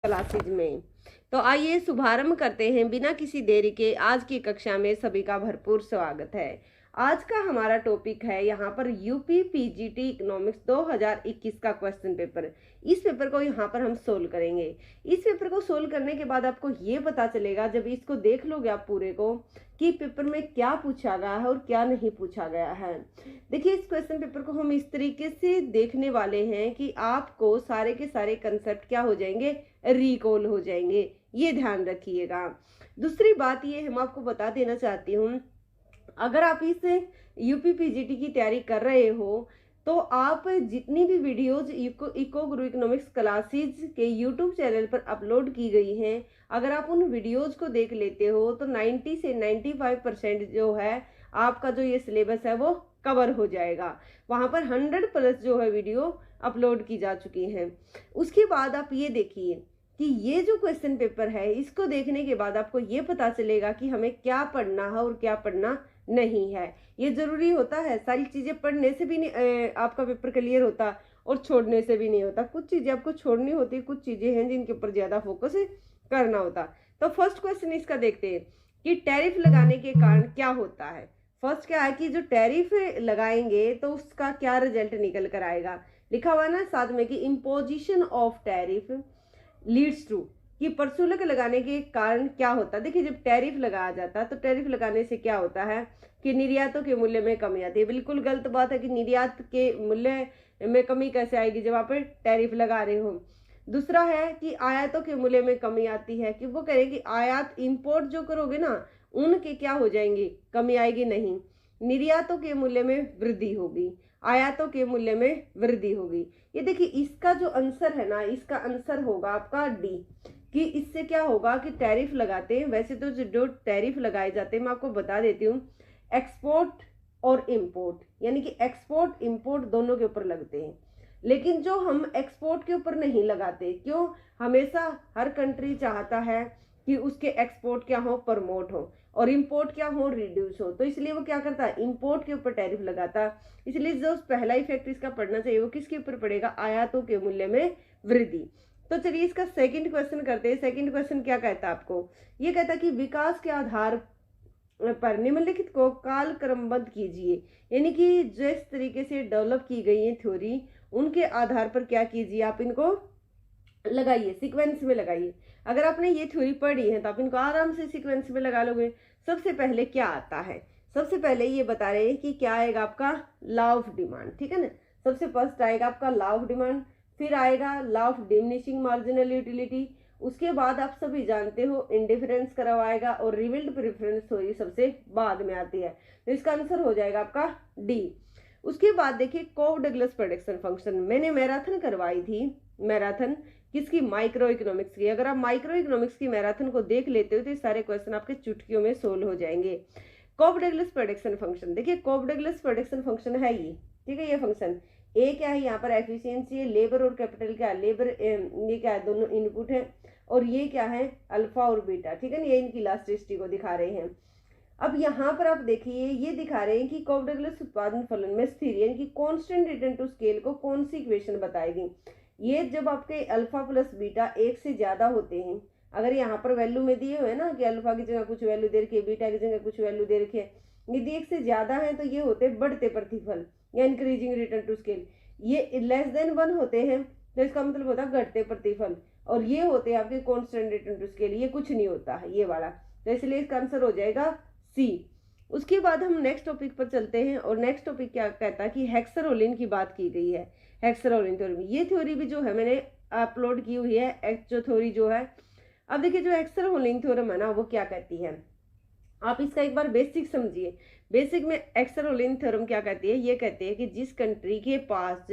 Classes में। तो आइए शुभारंभ करते हैं बिना किसी देरी के। आज की कक्षा में सभी का भरपूर स्वागत है। आज का हमारा टॉपिक है यहाँ पर यूपी पीजीटी इकोनॉमिक्स 2021 का क्वेश्चन पेपर। इस पेपर को यहाँ पर हम सोल्व करेंगे। इस पेपर को सोल्व करने के बाद आपको ये पता चलेगा, जब इसको देख लोगे आप पूरे को, कि पेपर में क्या पूछा गया है और क्या नहीं पूछा गया है। देखिए, इस क्वेश्चन पेपर को हम इस तरीके से देखने वाले हैं कि आपको सारे के सारे कंसेप्ट क्या हो जाएंगे, रिकॉल हो जाएंगे। ये ध्यान रखिएगा। दूसरी बात ये हम आपको बता देना चाहती हूँ, अगर आप इस यूपी पीजीटी की तैयारी कर रहे हो तो आप जितनी भी वीडियोज इको गुरु इकोनॉमिक्स क्लासेज के यूट्यूब चैनल पर अपलोड की गई हैं, अगर आप उन वीडियोज को देख लेते हो तो 90 से 95% जो है आपका जो ये सिलेबस है वो कवर हो जाएगा। वहाँ पर 100+ जो है वीडियो अपलोड की जा चुकी हैं। उसके बाद आप ये देखिए कि ये जो क्वेश्चन पेपर है, इसको देखने के बाद आपको ये पता चलेगा कि हमें क्या पढ़ना है और क्या पढ़ना नहीं है। ये जरूरी होता है, सारी चीजें पढ़ने से भी नहीं आपका पेपर क्लियर होता और छोड़ने से भी नहीं होता। कुछ चीजें आपको छोड़नी होती है, कुछ चीजें हैं जिनके ऊपर ज्यादा फोकस करना होता। तो फर्स्ट क्वेश्चन इसका देखते हैं कि टैरिफ लगाने के कारण क्या होता है। फर्स्ट क्या है कि जो टैरिफ लगाएंगे तो उसका क्या रिजल्ट निकल कर आएगा। लिखा हुआ ना साथ में कि imposition of tariff leads to, कि प्रशुल्क लगाने के कारण क्या होता है। देखिए, जब टैरिफ लगाया जाता है तो टैरिफ लगाने से क्या होता है कि निर्यातों के मूल्य में कमी आती है। बिल्कुल गलत बात है कि निर्यात के मूल्य में कमी कैसे आएगी जब आप टैरिफ लगा रहे हो। दूसरा है कि आयातों के मूल्य में कमी आती है, कि वो कह कि आयात इंपोर्ट जो करोगे ना उनके क्या हो जाएंगे, कमी आएगी नहीं। निर्यातों के मूल्य में वृद्धि होगी, आयातों के मूल्य में वृद्धि होगी। ये देखिए, इसका जो आंसर है ना, इसका आंसर होगा आपका डी, कि इससे क्या होगा कि टैरिफ लगाते हैं। वैसे तो जो टैरिफ लगाए जाते हैं मैं आपको बता देती हूँ, एक्सपोर्ट और इंपोर्ट, यानी कि एक्सपोर्ट इंपोर्ट दोनों के ऊपर लगते हैं। लेकिन जो हम एक्सपोर्ट के ऊपर नहीं लगाते, क्यों? हमेशा हर कंट्री चाहता है कि उसके एक्सपोर्ट क्या हो, प्रमोट हो, और इंपोर्ट क्या हो, रिड्यूस हो। तो इसलिए वो क्या करता है, इंपोर्ट के ऊपर टैरिफ लगाता है। इसलिए जो पहला इफेक्ट इसका पड़ना चाहिए वो किसके ऊपर पड़ेगा, आयातों के मूल्य में वृद्धि। तो चलिए इसका सेकंड क्वेश्चन करते हैं। सेकंड क्वेश्चन क्या कहता है आपको, ये कहता है कि विकास के आधार पर निम्नलिखित को काल क्रमबद्ध कीजिए। यानी कि जिस तरीके से डेवलप की गई है थ्योरी, उनके आधार पर क्या कीजिए, आप इनको लगाइए, सीक्वेंस में लगाइए। अगर आपने ये थ्योरी पढ़ी है तो आप इनको आराम से सीक्वेंस में लगा लोगे। सबसे पहले क्या आता है, सबसे पहले ये बता रहे हैं कि क्या आएगा आपका लॉ ऑफ डिमांड, ठीक है ना। सबसे फर्स्ट आएगा आपका लॉ ऑफ डिमांड, फिर आएगा law of diminishing marginal utility, उसके बाद आप सभी जानते हो इंडिफरेंस करवाएगा, और रिविल्ड प्रेफरेंस थ्योरी सबसे बाद में आती है। तो इसका आंसर हो जाएगा आपका डी। उसके बाद देखिए कोव डगलस प्रोडक्शन फंक्शन, मैंने मैराथन करवाई थी, मैराथन किसकी, माइक्रो इकोनॉमिक्स की। अगर आप माइक्रो इकोनॉमिक्स की मैराथन को देख लेते हो तो ये सारे क्वेश्चन आपके चुटकियों में सोल्व हो जाएंगे। कोव डगलस प्रोडक्शन फंक्शन, देखिए कोव डगलस प्रोडक्शन फंक्शन है ये, ठीक है। ये फंक्शन ए क्या है, यहाँ पर एफिशिएंसी है, लेबर और कैपिटल क्या है, लेबर ये क्या है, दोनों इनपुट है, और ये क्या है, अल्फा और बीटा, ठीक है ना। ये इनकी इलास्टिसिटी को दिखा रहे हैं। अब यहाँ पर आप देखिए, ये दिखा रहे हैं कि कोव डगलस उत्पादन फलन में स्थिर, यानी कि कांस्टेंट रिटर्न टू स्केल को कौन सी इक्वेशन बताएगी। ये जब आपके अल्फा प्लस बीटा एक से ज्यादा होते हैं, अगर यहाँ पर वैल्यू में दिए हुए ना कि अल्फा की जगह कुछ वैल्यू दे रखी है, बीटा की जगह कुछ वैल्यू दे रखी है, यदि एक से ज्यादा है तो ये होते बढ़ते प्रतिफल या इंक्रीजिंग रिटर्न टू स्केल। ये लेस देन 1 होते हैं तो इसका मतलब होता है घटते प्रतिफल, और ये होते हैं आपके कांस्टेंट रिटर्न टू स्केल, ये कुछ नहीं होता है ये वाला। तो इसलिए इसका आंसर हो जाएगा सी। उसके बाद हम नेक्स्ट टॉपिक पर चलते हैं, और नेक्स्ट टॉपिक क्या कहता है कि हेक्सरोलिन की बात की गई है। हेक्सरोलिन थ्योरी, ये थ्योरी भी जो है मैंने अपलोड की हुई है, जो थ्योरी जो है। अब देखिए, जो हेक्सरोलिन थ्योरम है ना वो क्या कहती है, आप इसका एक बार बेसिक समझिए। बेसिक में हेक्सरोलिन थ्योरम क्या कहती है, ये कहती है कि जिस कंट्री के पास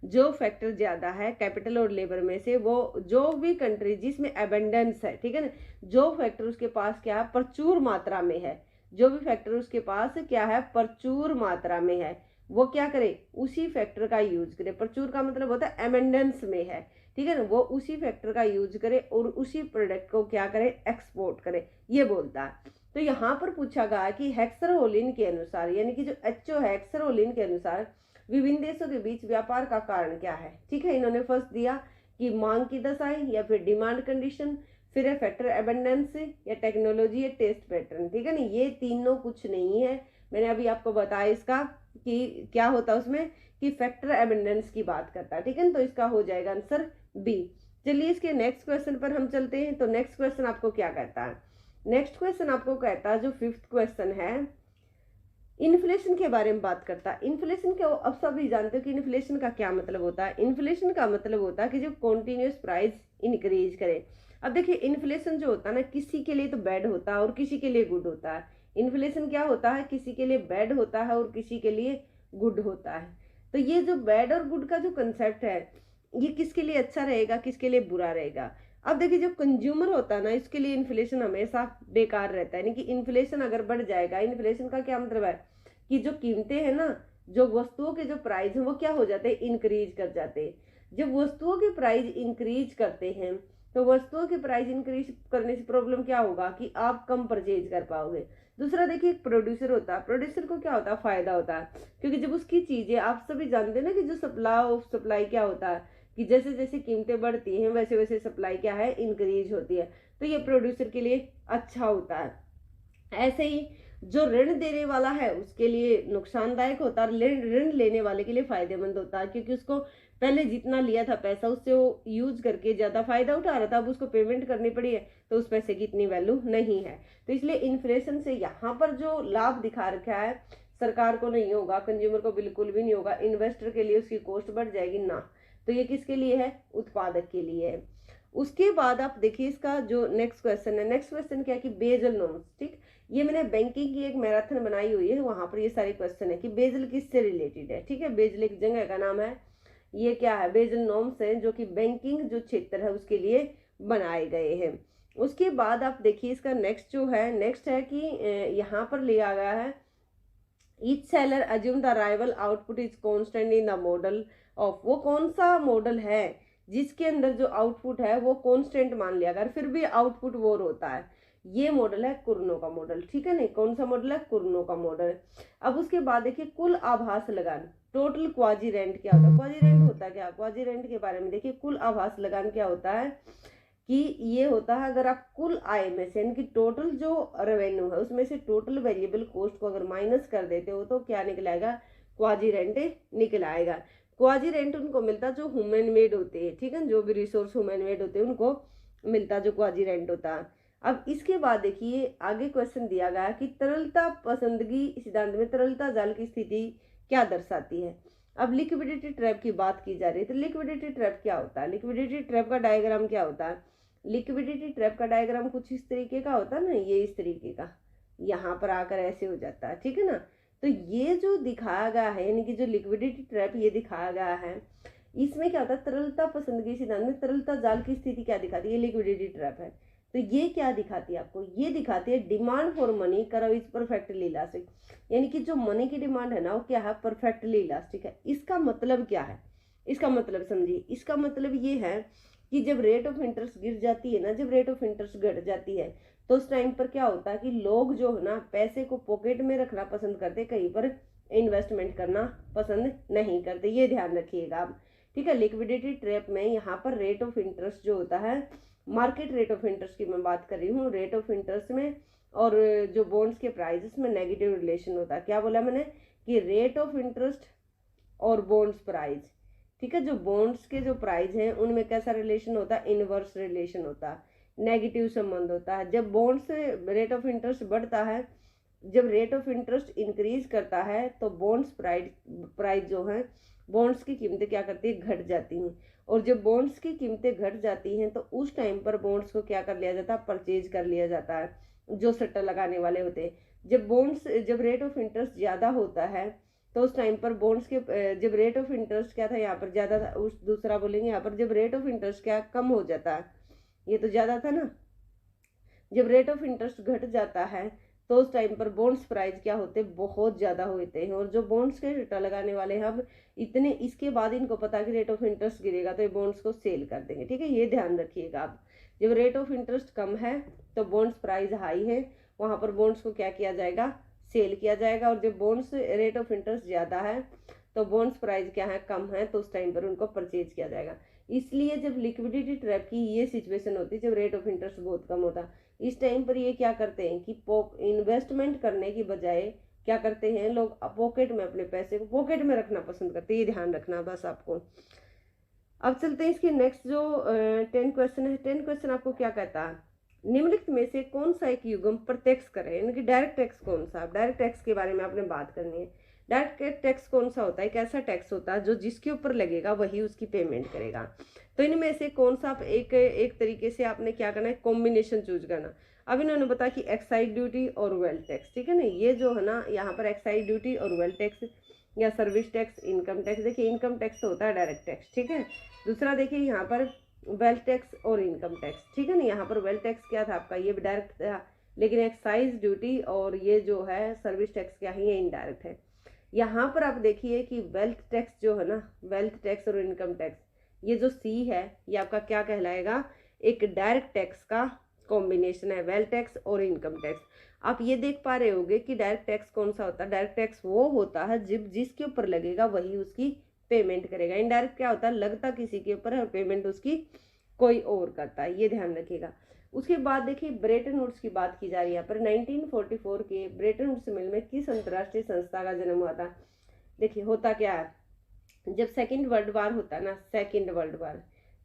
जो फैक्टर ज्यादा है कैपिटल और लेबर में से, वो जो भी कंट्री जिसमें एबेंडेंस है, ठीक है ना, जो फैक्टर उसके पास क्या है, प्रचुर मात्रा में है, जो भी फैक्टर उसके पास क्या है, प्रचुर मात्रा में है, वो क्या करे, उसी फैक्टर का यूज करे। प्रचुर का मतलब होता है एबेंडेंस में है, ठीक है ना, वो उसी फैक्टर का यूज करे और उसी प्रोडक्ट को क्या करे, एक्सपोर्ट करे, ये बोलता है। तो यहाँ पर पूछा गया कि हेक्सरोलिन के अनुसार, यानी कि जो एचओ है हेक्सरोलिन के अनुसार विभिन्न देशों के बीच व्यापार का कारण क्या है। ठीक है, इन्होंने फर्स्ट दिया कि मांग की दशाएं या फिर डिमांड कंडीशन, फिर है फैक्टर एबंडेंस या टेक्नोलॉजी या टेस्ट पैटर्न। ठीक है ना, ये तीनों कुछ नहीं है। मैंने अभी आपको बताया इसका कि क्या होता है उसमें, कि फैक्टर एबंडेंस की बात करता है। ठीक है ना, तो इसका हो जाएगा आंसर बी। चलिए इसके नेक्स्ट क्वेश्चन पर हम चलते हैं। तो नेक्स्ट क्वेश्चन आपको क्या कहता है, नेक्स्ट क्वेश्चन आपको कहता है, जो 5th क्वेश्चन है, इन्फ्लेशन के बारे में बात करता है। इन्फ्लेशन क्या, अब सभी जानते हो कि इन्फ्लेशन का क्या मतलब होता है। इन्फ्लेशन का मतलब होता है कि जो कॉन्टिन्यूस प्राइस इंक्रीज करे। अब देखिए इन्फ्लेशन जो होता है ना, किसी के लिए तो बैड होता है और किसी के लिए गुड होता है। इन्फ्लेशन क्या होता है, किसी के लिए बैड होता है और किसी के लिए गुड होता है। तो ये जो बैड और गुड का जो कंसेप्ट है, ये किसके लिए अच्छा रहेगा, किसके लिए बुरा रहेगा। अब देखिए जो कंज्यूमर होता है ना, इसके लिए इन्फ्लेशन हमेशा बेकार रहता है। यानी कि इन्फ्लेशन अगर बढ़ जाएगा, इन्फ्लेशन का क्या मतलब है कि जो कीमतें हैं ना, जो वस्तुओं के जो प्राइस हैं वो क्या हो जाते हैं, इंक्रीज कर जाते हैं। जब वस्तुओं के प्राइस इंक्रीज करते हैं तो वस्तुओं के प्राइस इंक्रीज करने से प्रॉब्लम क्या होगा कि आप कम परचेज कर पाओगे। दूसरा देखिए एक प्रोड्यूसर होता है, प्रोड्यूसर को क्या होता है, फायदा होता है, क्योंकि जब उसकी चीजें, आप सभी जानते हैं ना कि जो सप्लाई क्या होता है, कि जैसे जैसे कीमतें बढ़ती हैं वैसे वैसे सप्लाई क्या है, इंक्रीज होती है। तो ये प्रोड्यूसर के लिए अच्छा होता है। ऐसे ही जो ऋण देने वाला है उसके लिए नुकसानदायक होता है, ऋण लेने वाले के लिए फायदेमंद होता है, क्योंकि उसको पहले जितना लिया था पैसा उससे वो यूज करके ज्यादा फायदा उठा रहा था, अब उसको पेमेंट करनी पड़ी है तो उस पैसे की इतनी वैल्यू नहीं है। तो इसलिए इन्फ्लेशन से यहाँ पर जो लाभ दिखा रखा है, सरकार को नहीं होगा, कंज्यूमर को बिल्कुल भी नहीं होगा, इन्वेस्टर के लिए उसकी कॉस्ट बढ़ जाएगी ना। तो ये किसके लिए है, उत्पादक के लिए है। उसके बाद आप देखिए इसका जो नेक्स्ट क्वेश्चन है, नेक्स्ट क्वेश्चन क्या है कि बेजल नॉर्म्स। ठीक, ये मैंने बैंकिंग की एक मैराथन बनाई हुई है, वहां पर ये सारे क्वेश्चन है कि बेजल किससे रिलेटेड है। ठीक है, बेजल एक जगह का नाम है, ये क्या है, बेजल नॉर्म्स है जो कि बैंकिंग जो क्षेत्र है उसके लिए बनाए गए हैं। उसके बाद आप देखिए इसका नेक्स्ट जो है, नेक्स्ट है कि यहाँ पर लिया गया है, each seller assume the arrival output is constant in the model of. वो कौन सा मॉडल है जिसके अंदर जो आउटपुट है वो कांस्टेंट मान लिया अगर फिर भी आउटपुट वोर होता है। ये मॉडल है कुर्नो का मॉडल। ठीक है, नहीं कौन सा मॉडल है, कुर्नो का मॉडल। अब उसके बाद देखिए कुल आभास लगान, टोटल क्वाजी रेंट क्या होता है, क्वाजी रेंट होता क्या, क्वाजी रेंट के बारे में देखिए, कुल आभास लगान क्या होता है कि ये होता है अगर आप कुल आय में से, यानी कि टोटल जो रेवेन्यू है उसमें से टोटल वेरिएबल कॉस्ट को अगर माइनस कर देते हो तो क्या निकल आएगा, क्वाजी रेंट निकल आएगा। क्वाजी रेंट उनको मिलता जो ह्यूमन मेड होते हैं। ठीक है, जो भी रिसोर्स ह्यूमन मेड होते हैं उनको मिलता जो क्वाजी रेंट होता है। अब इसके बाद देखिए आगे क्वेश्चन दिया गया कि तरलता पसंदगी सिद्धांत में तरलता जाल की स्थिति क्या दर्शाती है। अब लिक्विडिटी ट्रैप की बात की जा रही है, तो लिक्विडिटी ट्रैप क्या होता है, लिक्विडिटी ट्रैप का डायग्राम क्या होता है। लिक्विडिटी ट्रैप का डायग्राम कुछ इस तरीके का होता है ना, ये इस तरीके का, यहाँ पर आकर ऐसे हो जाता है। ठीक है ना, तो ये जो दिखाया गया है, यानी कि जो लिक्विडिटी ट्रैप ये दिखाया गया है, इसमें क्या होता है, तरलता पसंदगी सिद्धांत में तरलता जाल की स्थिति क्या दिखाती है, ये लिक्विडिटी ट्रैप है। तो ये क्या दिखाती है आपको, ये दिखाती है demand for money curve is perfectly elastic, यानी कि जो मनी की डिमांड है ना वो क्या है, परफेक्टली इलास्टिक है। इसका मतलब क्या है, इसका मतलब समझिए, इसका मतलब ये है कि जब रेट ऑफ इंटरेस्ट गिर जाती है ना, जब रेट ऑफ इंटरेस्ट घट जाती है तो उस टाइम पर क्या होता है कि लोग जो है ना पैसे को पॉकेट में रखना पसंद करते, कहीं पर इन्वेस्टमेंट करना पसंद नहीं करते, ये ध्यान रखिएगा आप। ठीक है, लिक्विडिटी ट्रैप में यहाँ पर रेट ऑफ इंटरेस्ट जो होता है, मार्केट रेट ऑफ इंटरेस्ट की मैं बात कर रही हूँ, रेट ऑफ इंटरेस्ट में और जो बॉन्ड्स के प्राइजेस में नेगेटिव रिलेशन होता है। क्या बोला मैंने कि रेट ऑफ इंटरेस्ट और बॉन्ड्स प्राइस। ठीक है, जो बॉन्ड्स के जो प्राइस हैं उनमें कैसा रिलेशन होता है, इनवर्स रिलेशन होता है, नेगेटिव संबंध होता है। जब बॉन्ड्स रेट ऑफ इंटरेस्ट बढ़ता है, जब रेट ऑफ इंटरेस्ट इंक्रीज करता है तो बॉन्ड्स प्राइस जो है, बॉन्ड्स की कीमतें क्या करती है, घट जाती हैं। और जब बॉन्ड्स की कीमतें घट जाती हैं तो उस टाइम पर बॉन्ड्स को क्या कर लिया जाता है, परचेज कर लिया जाता है, जो सट्टा लगाने वाले होते हैं। जब रेट ऑफ इंटरेस्ट ज़्यादा होता है तो उस टाइम पर बॉन्ड्स के, जब रेट ऑफ इंटरेस्ट क्या था यहाँ पर ज़्यादा था, उस दूसरा बोलेंगे यहाँ पर जब रेट ऑफ इंटरेस्ट क्या कम हो जाता है, ये तो ज़्यादा था ना, जब रेट ऑफ इंटरेस्ट घट जाता है तो उस टाइम पर बॉन्ड्स प्राइस क्या होते हैं, बहुत ज़्यादा होते हैं। और जो बॉन्ड्स के सट्टा लगाने वाले हैं अब इतने, इसके बाद इनको पता है कि रेट ऑफ इंटरेस्ट गिरेगा तो ये बॉन्ड्स को सेल कर देंगे। ठीक है, ये ध्यान रखिएगा आप। जब रेट ऑफ इंटरेस्ट कम है तो बॉन्ड्स प्राइस हाई है, वहाँ पर बॉन्ड्स को क्या किया जाएगा, सेल किया जाएगा। और जब बॉन्ड्स रेट ऑफ इंटरेस्ट ज़्यादा है तो बॉन्ड्स प्राइस क्या है, कम है, तो उस टाइम पर उनको परचेज किया जाएगा। इसलिए जब लिक्विडिटी ट्रैप की ये सिचुएशन होती है, जब रेट ऑफ इंटरेस्ट बहुत कम होता, इस टाइम पर ये क्या करते हैं कि इन्वेस्टमेंट करने की बजाय क्या करते हैं लोग, पॉकेट में अपने पैसे को पॉकेट में रखना पसंद करते हैं। ये ध्यान रखना बस आपको। अब चलते हैं इसके नेक्स्ट जो 10 क्वेश्चन है। 10 क्वेश्चन आपको क्या कहता है, निम्नलिखित में से कौन सा एक युग्म प्रत्यक्ष कर है, यानी कि डायरेक्ट टैक्स कौन सा। डायरेक्ट टैक्स के बारे में आपने बात करनी है। डायरेक्ट टैक्स कौन सा होता है, एक ऐसा टैक्स होता है जो जिसके ऊपर लगेगा वही उसकी पेमेंट करेगा। तो इनमें से कौन सा आप एक तरीके से आपने क्या करना है, कॉम्बिनेशन चूज करना। अब इन्होंने बताया कि एक्साइज ड्यूटी और वेल्थ टैक्स, ठीक है ना। ये जो है ना यहाँ पर एक्साइज ड्यूटी और वेल्थ टैक्स या सर्विस टैक्स, इनकम टैक्स, देखिए इनकम टैक्स तो होता है डायरेक्ट टैक्स, ठीक है। दूसरा देखिए यहाँ पर वेल्थ टैक्स और इनकम टैक्स, ठीक है ना। यहाँ पर वेल्थ टैक्स क्या था आपका, ये डायरेक्ट था, लेकिन एक्साइज ड्यूटी और ये जो है सर्विस टैक्स क्या है, ये इनडायरेक्ट है। यहाँ पर आप देखिए कि वेल्थ टैक्स जो है ना, वेल्थ टैक्स और इनकम टैक्स, ये जो सी है ये आपका क्या कहलाएगा, एक डायरेक्ट टैक्स का कॉम्बिनेशन है, वेल्थ टैक्स और इनकम टैक्स। आप ये देख पा रहे होंगे कि डायरेक्ट टैक्स कौन सा होता है, डायरेक्ट टैक्स वो होता है जब जिसके ऊपर लगेगा वही उसकी पेमेंट करेगा। इनडायरेक्ट क्या होता है, लगता किसी के ऊपर है और पेमेंट उसकी कोई और करता है, ये ध्यान रखिएगा। उसके बाद देखिए ब्रेटन वुड्स की बात की जा रही है यहाँ पर। 1944 के ब्रेटन वुड्स सम्मेलन में किस अंतर्राष्ट्रीय संस्था का जन्म हुआ था। देखिए होता क्या है, जब सेकेंड वर्ल्ड वार होता है ना, सेकेंड वर्ल्ड वार,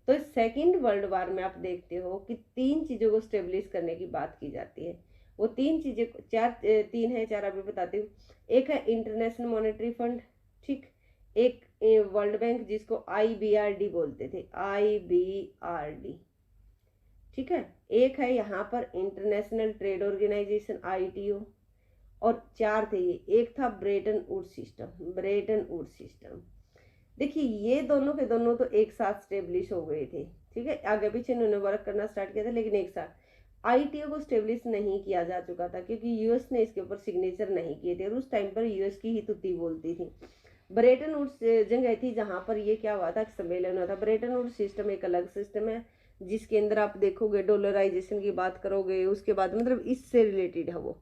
तो इस सेकेंड वर्ल्ड वार में आप देखते हो कि 3 चीज़ों को स्टेब्लिश करने की बात की जाती है। वो 3 चीज़ें, 3 है, 4 अभी बताती हूँ। एक है इंटरनेशनल मॉनेटरी फंड, ठीक, एक वर्ल्ड बैंक जिसको IBRD बोलते थे, IBRD, ठीक है। एक है यहाँ पर इंटरनेशनल ट्रेड ऑर्गेनाइजेशन ITO, और 4 थे ये, एक था Bretton Woods system, Bretton Woods system. देखिए ये दोनों के दोनों तो एक साथ स्टेब्लिश हो गए थे, ठीक है। आगे पीछे इन्होंने वर्क करना स्टार्ट किया था लेकिन एक साथ। ITO को स्टेब्लिश नहीं किया जा चुका था क्योंकि यूएस ने इसके ऊपर सिग्नेचर नहीं किए थे और उस टाइम पर यूएस की ही तुत्ती बोलती थी। ब्रेटन वुड्स जगह थी जहाँ पर ये क्या हुआ था, सम्मेलन हुआ था। ब्रेटन वुड्स सिस्टम एक अलग सिस्टम है जिसके अंदर आप देखोगे डॉलराइजेशन की बात करोगे, उसके बाद मतलब इससे रिलेटेड है वो।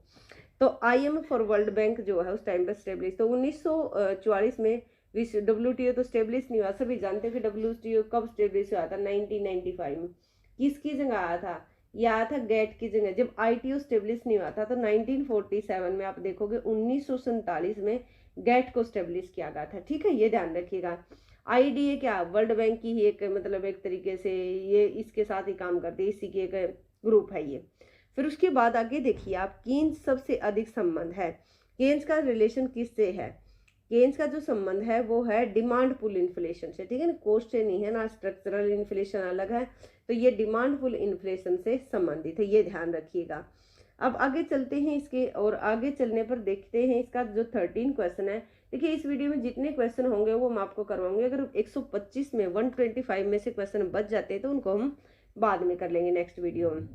तो IMF और वर्ल्ड बैंक जो है उस टाइम पर स्टेब्लिश, तो 1944 में WTO तो स्टेब्लिश नहीं हुआ। सभी जानते हैं कि WTO कब स्टेब्लिश हुआ था, 1995 में। किसकी जगह आया था, ये आया था गेट की जगह। जब ITO स्टेब्लिश नहीं हुआ था तो 1947 में आप देखोगे 1947 में गेट को स्टेब्लिश किया गया था, ठीक है, ये ध्यान रखिएगा। IDA क्या, वर्ल्ड बैंक की ही एक मतलब एक तरीके से ये इसके साथ ही काम करती है, इसी की एक ग्रुप है ये। फिर उसके बाद आगे देखिए आप, केन्स सबसे अधिक संबंध है, केन्स का रिलेशन किससे है। केन्स का जो संबंध है वो है डिमांड पुल इन्फ्लेशन से, ठीक है ना, कॉस्ट से नहीं है ना, स्ट्रक्चरल इन्फ्लेशन अलग है, तो ये डिमांड पुल इन्फ्लेशन से संबंधित है, ये ध्यान रखिएगा। अब आगे चलते हैं इसके, और आगे चलने पर देखते हैं इसका जो 13 क्वेश्चन है। देखिए इस वीडियो में जितने क्वेश्चन होंगे वो मैं आपको करवाऊंगी। अगर 125 में 125 में से क्वेश्चन बच जाते हैं तो उनको हम बाद में कर लेंगे नेक्स्ट वीडियो में,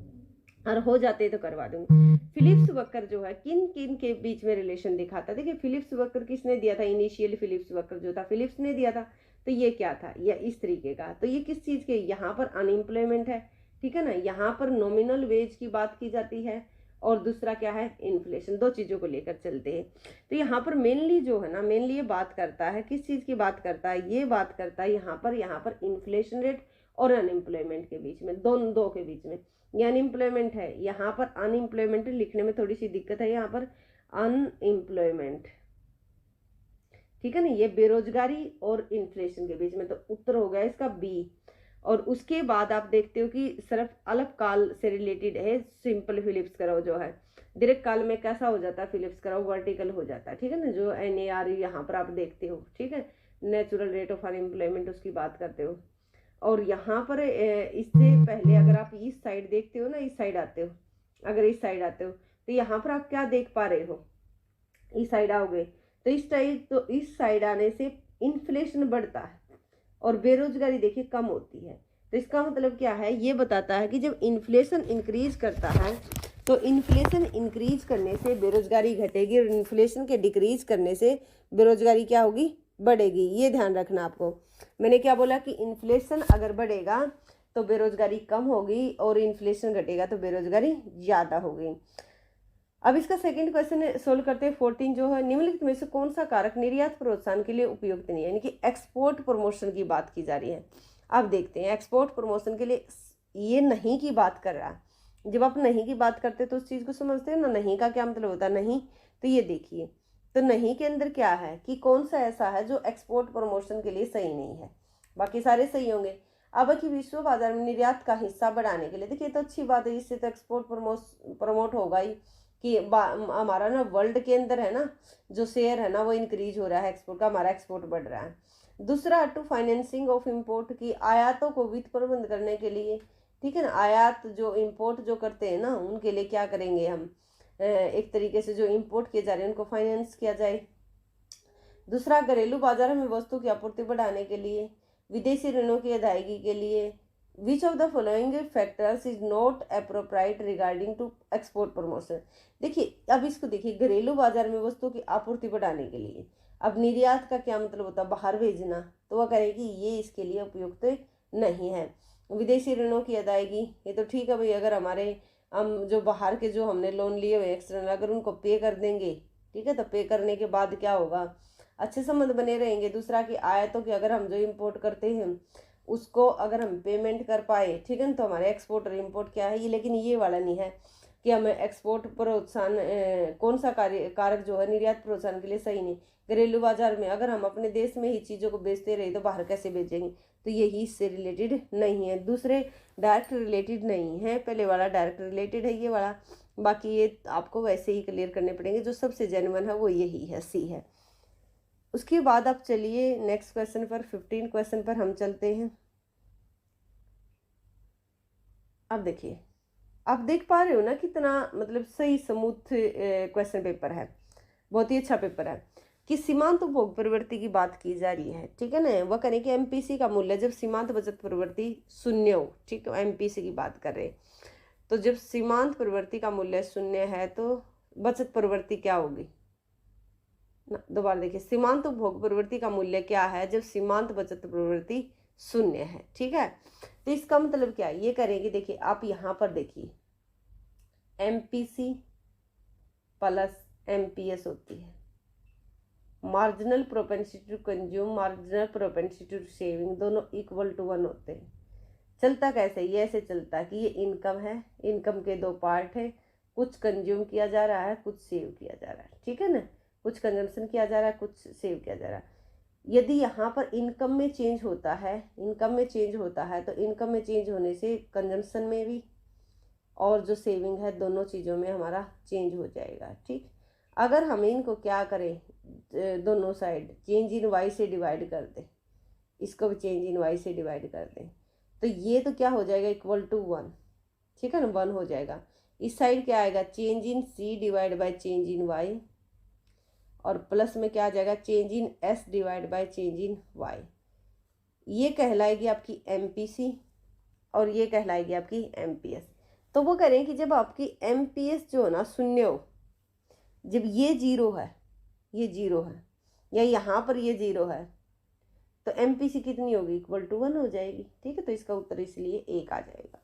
और हो जाते तो करवा दूंगी। फिलिप्स वक्र जो है किन किन के बीच में रिलेशन दिखाता है। देखिए फिलिप्स वक्र किसने दिया था, इनिशियल फिलिप्स वक्र जो था फिलिप्स ने दिया था। तो ये क्या था, यह इस तरीके का, तो ये किस चीज के, यहाँ पर अनएम्प्लॉयमेंट है, ठीक है ना, यहाँ पर नॉमिनल वेज की बात की जाती है, और दूसरा क्या है, इन्फ्लेशन। 2 चीजों को लेकर चलते हैं। तो यहाँ पर मेनली जो है ना, मेनली ये बात करता है, किस चीज की बात करता है, ये बात करता है यहाँ पर इन्फ्लेशन रेट और अनएम्प्लॉयमेंट के बीच में, दोनों दो के बीच में। ये अनएम्प्लॉयमेंट है, यहाँ पर अनएम्प्लॉयमेंट लिखने में थोड़ी सी दिक्कत है, यहाँ पर अनएम्प्लॉयमेंट, ठीक है ना, ये बेरोजगारी और इन्फ्लेशन के बीच में, तो उत्तर हो गया इसका बी। और उसके बाद आप देखते हो कि सिर्फ अल्पकाल से रिलेटेड है, सिंपल फिलिप्स कर्व जो है, दीर्घ काल में कैसा हो जाता है, फिलिप्स कर्व वर्टिकल हो जाता है, ठीक है ना, जो NAR यहाँ पर आप देखते हो, ठीक है, नेचुरल रेट ऑफ अनएम्प्लॉयमेंट उसकी बात करते हो। और यहाँ पर इससे पहले अगर आप इस साइड देखते हो ना, इस साइड आते हो, अगर इस साइड आते हो तो यहाँ पर आप क्या देख पा रहे हो, इस साइड आओगे तो इस साइड आने से इन्फ्लेशन बढ़ता है और बेरोजगारी देखिए कम होती है। तो इसका मतलब क्या है, ये बताता है कि जब इन्फ्लेशन इंक्रीज करता है तो इन्फ्लेशन इंक्रीज करने से बेरोजगारी घटेगी और इन्फ्लेशन के डिक्रीज करने से बेरोजगारी क्या होगी, बढ़ेगी। ये ध्यान रखना आपको। मैंने क्या बोला कि इन्फ्लेशन अगर बढ़ेगा तो बेरोजगारी कम होगी और इन्फ्लेशन घटेगा तो बेरोजगारी ज़्यादा होगी। अब इसका सेकंड क्वेश्चन सोल्व करते हैं। 14 जो है, निम्नलिखित में से कौन सा कारक निर्यात प्रोत्साहन के लिए उपयुक्त नहीं है, यानी कि एक्सपोर्ट प्रमोशन की बात की जा रही है। अब देखते हैं एक्सपोर्ट प्रमोशन के लिए ये नहीं की बात कर रहा है। जब आप नहीं की बात करते तो उस चीज़ को समझते हैं ना, नहीं का क्या मतलब होता है नहीं। तो ये देखिए, तो नहीं के अंदर क्या है कि कौन सा ऐसा है जो एक्सपोर्ट प्रमोशन के लिए सही नहीं है, बाकी सारे सही होंगे। अब कि विश्व बाजार में निर्यात का हिस्सा बढ़ाने के लिए, देखिए तो अच्छी बात है, इससे तो एक्सपोर्ट प्रमोट होगा ही कि हमारा ना वर्ल्ड के अंदर है ना जो शेयर है ना वो इंक्रीज हो रहा है एक्सपोर्ट का, हमारा एक्सपोर्ट बढ़ रहा है। दूसरा टू फाइनेंसिंग ऑफ इम्पोर्ट की आयातों को वित्त प्रबंध करने के लिए, ठीक है ना, आयात जो इम्पोर्ट जो करते हैं ना उनके लिए क्या करेंगे हम, एक तरीके से जो इम्पोर्ट किए जा रहे हैं उनको फाइनेंस किया जाए। दूसरा घरेलू बाजार में वस्तु की आपूर्ति बढ़ाने के लिए, विदेशी ऋणों की अदायगी के लिए। Which of the following factors is not appropriate regarding to export promotion. देखिए अब इसको देखिए, घरेलू बाजार में वस्तु की आपूर्ति बढ़ाने के लिए, अब निर्यात का क्या मतलब होता है, बाहर भेजना, तो वह कहेगी ये इसके लिए उपयुक्त नहीं है। विदेशी ऋणों की अदायगी, ये तो ठीक है भाई, अगर हमारे हम जो बाहर के जो हमने लोन लिए हुए एक्सटर्नल अगर उनको पे कर देंगे, ठीक है, तो पे करने के बाद क्या होगा, अच्छे संबंध बने रहेंगे। दूसरा कि आयातों की अगर हम जो इम्पोर्ट करते हैं उसको अगर हम पेमेंट कर पाए, ठीक है ना, तो हमारे एक्सपोर्ट और इम्पोर्ट क्या है ये, लेकिन ये वाला नहीं है कि हमें एक्सपोर्ट प्रोत्साहन कौन सा कारक जो है निर्यात प्रोत्साहन के लिए सही नहीं। घरेलू बाजार में अगर हम अपने देश में ही चीज़ों को बेचते रहे तो बाहर कैसे बेचेंगे, तो यही इससे रिलेटेड नहीं है। दूसरे डायरेक्ट रिलेटेड नहीं है, पहले वाला डायरेक्ट रिलेटेड है ये वाला, बाकी ये आपको वैसे ही क्लियर करने पड़ेंगे। जो सबसे जेन्युइन है वो यही है, सी है। उसके बाद आप चलिए नेक्स्ट क्वेश्चन पर, 15 क्वेश्चन पर हम चलते हैं। अब देखिए, आप देख पा रहे हो ना कितना मतलब सही स्मूथ क्वेश्चन पेपर है, बहुत ही अच्छा पेपर है। कि सीमांत उपभोग प्रवृत्ति की बात की जा रही है, ठीक है ना, वह करें कि एमपीसी का मूल्य जब सीमांत बचत प्रवृत्ति शून्य हो, ठीक है, एमपीसी की बात कर रहे हैं, तो जब सीमांत प्रवृत्ति का मूल्य शून्य है तो बचत प्रवृत्ति क्या होगी। दोबारा देखिए, सीमांत उपभोग प्रवृत्ति का मूल्य क्या है जब सीमांत बचत प्रवृत्ति शून्य है, ठीक है। तो इसका मतलब क्या है, ये करेंगे, देखिए आप यहाँ पर देखिए एमपीसी प्लस एमपीएस होती है, marginal propensity to consume, marginal propensity to saving, दोनों इक्वल टू 1 होते हैं। चलता कैसे, ये ऐसे चलता है कि ये इनकम है, इनकम के दो पार्ट है, कुछ कंज्यूम किया जा रहा है कुछ सेव किया जा रहा है, ठीक है ना, कुछ कंजम्पशन किया जा रहा है कुछ सेव किया जा रहा है। यदि यहाँ पर इनकम में चेंज होता है, इनकम में चेंज होता है तो इनकम में चेंज होने से कंजम्पशन में भी और जो सेविंग है दोनों चीज़ों में हमारा चेंज हो जाएगा, ठीक। अगर हम इनको क्या करें, दोनों साइड चेंज इन वाई से डिवाइड कर दें, इसको भी चेंज इन वाई से डिवाइड कर दें, तो ये तो क्या हो जाएगा इक्वल टू 1, ठीक है ना, 1 हो जाएगा। इस साइड क्या आएगा, change in C divide by change in Y, और प्लस में क्या आ जाएगा, change in S divide by change in Y. ये कहलाएगी आपकी एमपीसी और ये कहलाएगी आपकी एमपीएस। तो वो करें कि जब आपकी एमपीएस जो है ना शून्य हो, जब ये 0 है, ये 0 है, या यहाँ पर ये 0 है, तो एमपीसी कितनी होगी, इक्वल टू 1 हो जाएगी, ठीक है। तो इसका उत्तर इसलिए 1 आ जाएगा।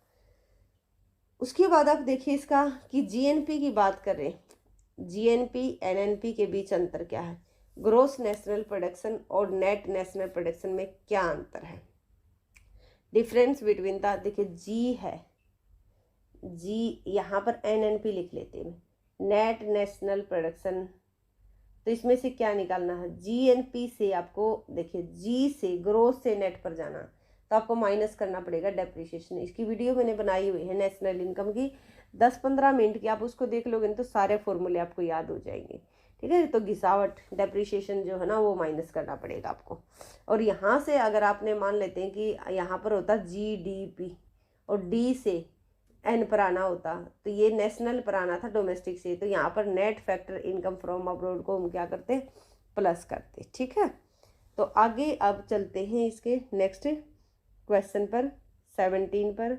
उसके बाद आप देखिए इसका कि जीएनपी की बात कर रहे हैं, जीएनपी एनएनपी के बीच अंतर क्या है, ग्रोस नेशनल प्रोडक्शन और नेट नेशनल प्रोडक्शन में क्या अंतर है। डिफरेंस बिटवीन द, देखिए जी है, जी यहाँ पर एनएनपी लिख लेते हैं, नेट नेशनल प्रोडक्शन, तो इसमें से क्या निकालना है, जीएनपी से आपको देखिए जी से ग्रोस से नेट पर जाना, तो आपको माइनस करना पड़ेगा डेप्रिसिएशन। इसकी वीडियो मैंने बनाई हुई है नेशनल इनकम की, 10-15 मिनट की, आप उसको देख लोगे तो सारे फॉर्मूले आपको याद हो जाएंगे, ठीक है। तो घिसावट डेप्रिसिएशन जो है ना वो माइनस करना पड़ेगा आपको। और यहाँ से अगर आपने मान लेते हैं कि यहाँ पर होता जीडीपी और डी से एन पर आना होता, तो ये नेशनल पर आना था डोमेस्टिक से, तो यहाँ पर net factor income from abroad को हम क्या करते प्लस करते, ठीक है। तो आगे अब चलते हैं इसके नेक्स्ट क्वेश्चन पर, 17 पर।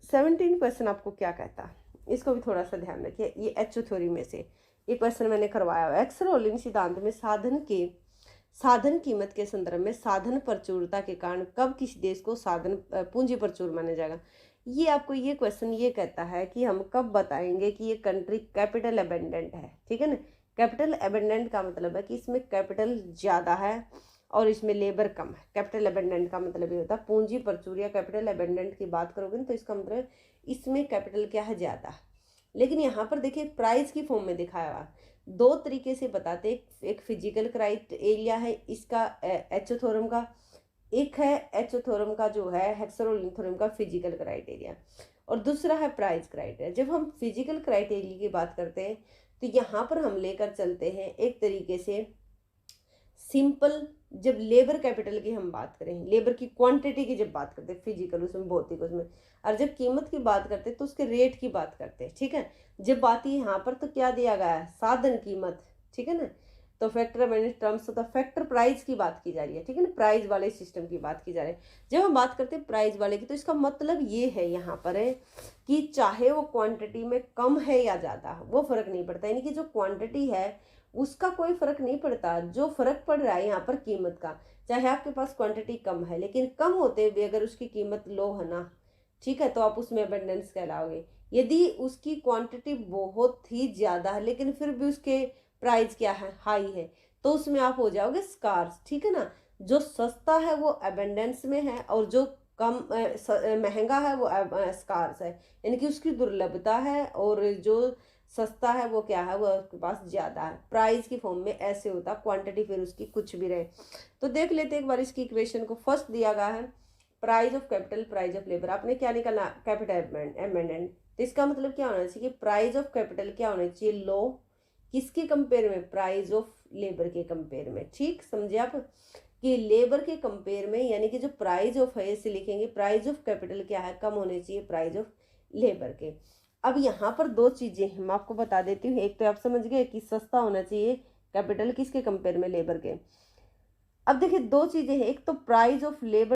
17 क्वेश्चन आपको क्या कहता है, इसको भी थोड़ा सा ध्यान रखिए। ये एचओ थ्योरी में से ये क्वेश्चन मैंने करवाया हुआ है। एक्स-रोलिंग सिद्धांत में साधन कीमत के संदर्भ में साधन प्रचुरता के कारण कब किसी देश को साधन पूंजी प्रचुर माना जाएगा। ये आपको ये क्वेश्चन ये कहता है कि हम कब बताएंगे कि ये कंट्री कैपिटल एबेंडेंट है, ठीक है ना। कैपिटल एबेंडेंट का मतलब है कि इसमें कैपिटल ज़्यादा है और इसमें लेबर कम है। कैपिटल अबेंडेंट का मतलब ये होता है पूंजी प्रचुर या कैपिटल अबेंडेंट की बात करोगे ना तो इसका मतलब इसमें कैपिटल क्या है, ज़्यादा। लेकिन यहाँ पर देखिए प्राइस की फॉर्म में दिखाया हुआ, दो तरीके से बताते, एक फिजिकल क्राइटेरिया है इसका एचओ थ्योरम का, एक है एचओ थ्योरम का जो है हेक्सरोलिन थ्योरम का फिजिकल क्राइटेरिया, और दूसरा है प्राइस क्राइटेरिया। जब हम फिजिकल क्राइटेरिया की बात करते हैं तो यहाँ पर हम लेकर चलते हैं एक तरीके से सिंपल, जब लेबर कैपिटल की हम बात करें, लेबर की क्वांटिटी की जब बात करते हैं फिजिकल उसमें भौतिक उसमें, और जब कीमत की बात करते हैं तो उसके रेट की बात करते हैं, ठीक है। जब बात यहाँ पर तो क्या दिया गया है, साधन कीमत, ठीक है ना। तो फैक्टर मैनेज टर्म्स तो फैक्टर प्राइस की बात की जा रही है, ठीक है ना, प्राइस वाले सिस्टम की बात की जा रही है। जब हम बात करते हैं प्राइस वाले की तो इसका मतलब ये है यहाँ पर है कि चाहे वो क्वांटिटी में कम है या ज़्यादा वो फर्क नहीं पड़ता, यानी कि जो क्वांटिटी है उसका कोई फर्क नहीं पड़ता, जो फर्क पड़ रहा है यहाँ पर कीमत का। चाहे आपके पास क्वांटिटी कम है लेकिन कम होते हुए अगर उसकी कीमत लो है ना, ठीक है, तो आप उसमें अबेंडेंस कहलाओगे। यदि उसकी क्वांटिटी बहुत ही ज़्यादा है लेकिन फिर भी उसके प्राइस क्या है, हाई है, तो उसमें आप हो जाओगे स्कार्स, ठीक है ना। जो सस्ता है वो अबेंडेंस में है और जो कम महंगा है वो स्कार्स है, यानी कि उसकी दुर्लभता है, और जो सस्ता है वो क्या है, वो उसके पास ज़्यादा है। प्राइस की फॉर्म में ऐसे होता, क्वांटिटी फिर उसकी कुछ भी रहे। तो देख लेते एक बार इसकी इक्वेशन को। फर्स्ट दिया गया है price of capital price of labour, आपने क्या निकालना, कैपिटल अमेंडेंट। तो इसका मतलब क्या होना चाहिए कि प्राइस ऑफ कैपिटल क्या होना चाहिए, लो, किसके कंपेयर में, प्राइस ऑफ लेबर के कंपेयर में। ठीक समझे आप कि लेबर के कंपेयर में, यानी कि जो प्राइस ऑफ है इसे लिखेंगे प्राइस ऑफ कैपिटल क्या है, कम होने चाहिए प्राइस ऑफ लेबर के। अब यहाँ पर दो चीजें हम आपको बता देती हूँ, एक तो आप समझ गए कि सस्ता होना चाहिए कैपिटल किसके कंपेयर में, लेबर के। अब देखिए दो चीजें हैं, एक तो प्राइस ऑफ लेबर